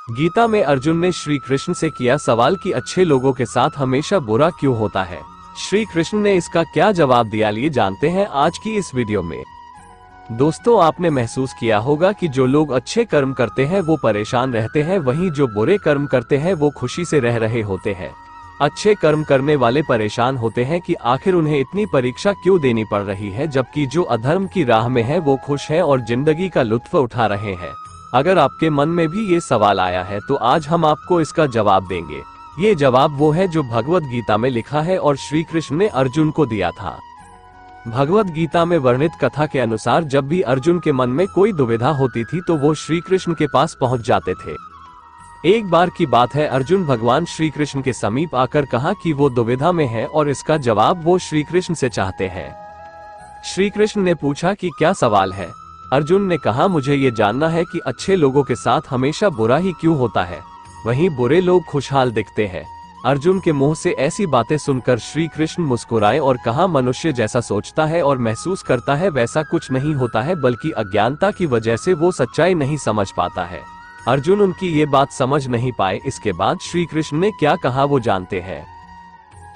गीता में अर्जुन ने श्री कृष्ण से किया सवाल कि अच्छे लोगों के साथ हमेशा बुरा क्यों होता है। श्री कृष्ण ने इसका क्या जवाब दिया, लिए जानते हैं आज की इस वीडियो में। दोस्तों, आपने महसूस किया होगा कि जो लोग अच्छे कर्म करते हैं वो परेशान रहते हैं, वहीं जो बुरे कर्म करते हैं वो खुशी से रह रहे होते हैं। अच्छे कर्म करने वाले परेशान होते हैं कि आखिर उन्हें इतनी परीक्षा क्यों देनी पड़ रही है, जबकि जो अधर्म की राह में है वो खुश है और जिंदगी का लुत्फ उठा रहे हैं। अगर आपके मन में भी ये सवाल आया है तो आज हम आपको इसका जवाब देंगे। ये जवाब वो है जो भगवत गीता में लिखा है और श्री कृष्ण ने अर्जुन को दिया था। भगवत गीता में वर्णित कथा के अनुसार जब भी अर्जुन के मन में कोई दुविधा होती थी तो वो श्री कृष्ण के पास पहुंच जाते थे। एक बार की बात है, अर्जुन भगवान श्री कृष्ण के समीप आकर कहा कि वो दुविधा में है और इसका जवाब वो श्री कृष्ण से चाहते हैं। श्री कृष्ण ने पूछा कि क्या सवाल है। अर्जुन ने कहा, मुझे ये जानना है कि अच्छे लोगों के साथ हमेशा बुरा ही क्यों होता है, वहीं बुरे लोग खुशहाल दिखते हैं। अर्जुन के मुंह से ऐसी बातें सुनकर श्री कृष्ण मुस्कुराए और कहा, मनुष्य जैसा सोचता है और महसूस करता है वैसा कुछ नहीं होता है, बल्कि अज्ञानता की वजह से वो सच्चाई नहीं समझ पाता है। अर्जुन उनकी ये बात समझ नहीं पाए। इसके बाद श्री कृष्ण ने क्या कहा वो जानते हैं।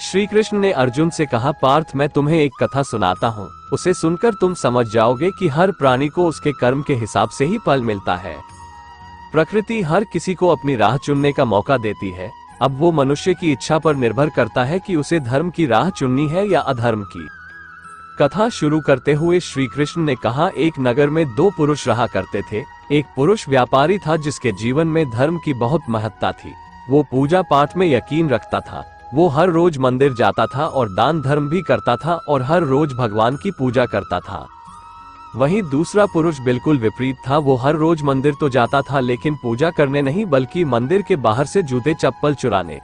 श्री कृष्ण ने अर्जुन से कहा, पार्थ, मैं तुम्हें एक कथा सुनाता हूँ, उसे सुनकर तुम समझ जाओगे कि हर प्राणी को उसके कर्म के हिसाब से ही फल मिलता है। प्रकृति हर किसी को अपनी राह चुनने का मौका देती है। अब वो मनुष्य की इच्छा पर निर्भर करता है कि उसे धर्म की राह चुननी है या अधर्म की। कथा शुरू करते हुए श्री कृष्ण ने कहा, एक नगर में दो पुरुष रहा करते थे। एक पुरुष व्यापारी था जिसके जीवन में धर्म की बहुत महत्ता थी। वो पूजा पाठ में यकीन रखता था। वो हर रोज मंदिर जाता था और दान धर्म भी करता था और हर रोज भगवान की पूजा करता था। वहीं दूसरा पुरुष बिल्कुल विपरीत था। वो हर रोज मंदिर तो जाता था लेकिन पूजा करने नहीं, बल्कि मंदिर के बाहर से जूते चप्पल चुराने।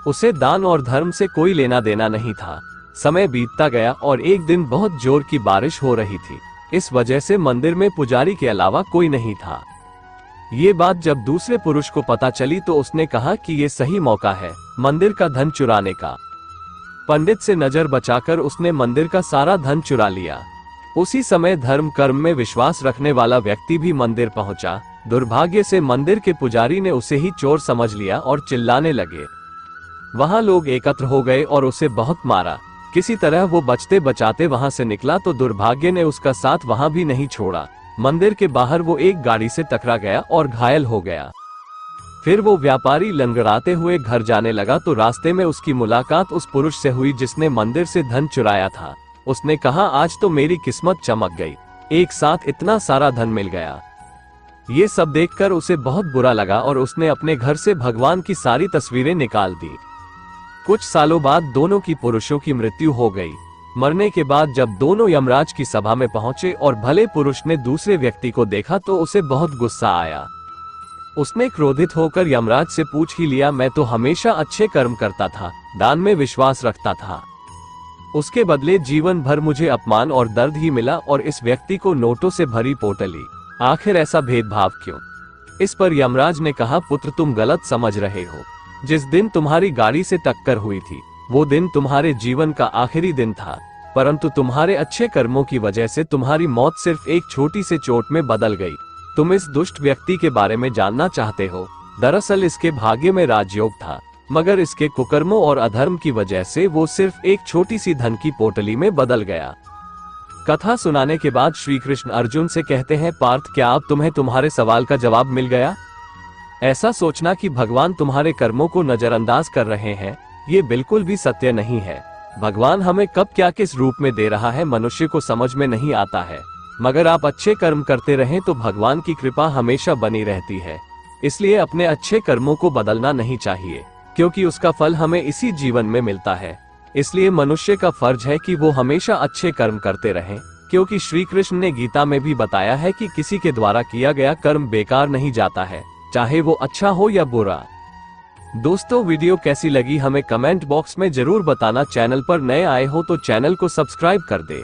उसे दान और धर्म से कोई लेना देना नहीं था। समय बीतता गया और एक दिन बहुत जोर की बारिश हो रही थी। इस वजह से मंदिर में पुजारी के अलावा कोई नहीं था। ये बात जब दूसरे पुरुष को पता चली तो उसने कहा कि ये सही मौका है मंदिर का धन चुराने का। पंडित से नजर बचाकर उसने मंदिर का सारा धन चुरा लिया। उसी समय धर्म कर्म में विश्वास रखने वाला व्यक्ति भी मंदिर पहुंचा। दुर्भाग्य से मंदिर के पुजारी ने उसे ही चोर समझ लिया और चिल्लाने लगे। वहां लोग एकत्र हो गए और उसे बहुत मारा। किसी तरह वो बचते बचाते वहां से निकला तो दुर्भाग्य ने उसका साथ वहां भी नहीं छोड़ा। मंदिर के बाहर वो एक गाड़ी से टकरा गया और घायल हो गया। फिर वो व्यापारी लंगड़ाते हुए घर जाने लगा तो रास्ते में उसकी मुलाकात उस पुरुष से हुई जिसने मंदिर से धन चुराया था। उसने कहा, आज तो मेरी किस्मत चमक गई, एक साथ इतना सारा धन मिल गया। ये सब देखकर उसे बहुत बुरा लगा और उसने अपने घर से भगवान की सारी तस्वीरें निकाल दी। कुछ सालों बाद दोनों की पुरुषों की मृत्यु हो गई। मरने के बाद जब दोनों यमराज की सभा में पहुंचे और भले पुरुष ने दूसरे व्यक्ति को देखा तो उसे बहुत गुस्सा आया। उसने क्रोधित होकर यमराज से पूछ ही लिया, मैं तो हमेशा अच्छे कर्म करता था, दान में विश्वास रखता था, उसके बदले जीवन भर मुझे अपमान और दर्द ही मिला और इस व्यक्ति को नोटों से भरी पोटली, आखिर ऐसा भेदभाव क्यों? इस पर यमराज ने कहा, पुत्र, तुम गलत समझ रहे हो। जिस दिन तुम्हारी गाड़ी से टक्कर हुई थी वो दिन तुम्हारे जीवन का आखिरी दिन था, परंतु तुम्हारे अच्छे कर्मों की वजह से तुम्हारी मौत सिर्फ एक छोटी सी चोट में बदल गई। तुम इस दुष्ट व्यक्ति के बारे में जानना चाहते हो। दरअसल इसके भाग्य में राजयोग था, मगर इसके कुकर्मों और अधर्म की वजह से वो सिर्फ एक छोटी सी धन की पोटली में बदल गया। कथा सुनाने के बाद श्री कृष्ण अर्जुन से कहते हैं, पार्थ, क्या अब तुम्हें तुम्हारे सवाल का जवाब मिल गया? ऐसा सोचना कि भगवान तुम्हारे कर्मों को नजरअंदाज कर रहे हैं, ये बिल्कुल भी सत्य नहीं है। भगवान हमें कब क्या किस रूप में दे रहा है मनुष्य को समझ में नहीं आता है, मगर आप अच्छे कर्म करते रहें तो भगवान की कृपा हमेशा बनी रहती है। इसलिए अपने अच्छे कर्मों को बदलना नहीं चाहिए, क्योंकि उसका फल हमें इसी जीवन में मिलता है। इसलिए मनुष्य का फर्ज है कि वो हमेशा अच्छे कर्म करते रहें, क्योंकि श्री कृष्ण ने गीता में भी बताया है कि किसी के द्वारा किया गया कर्म बेकार नहीं जाता है, चाहे वो अच्छा हो या बुरा। दोस्तों, वीडियो कैसी लगी हमें कमेंट बॉक्स में जरूर बताना। चैनल पर नए आए हो तो चैनल को सब्सक्राइब कर दे।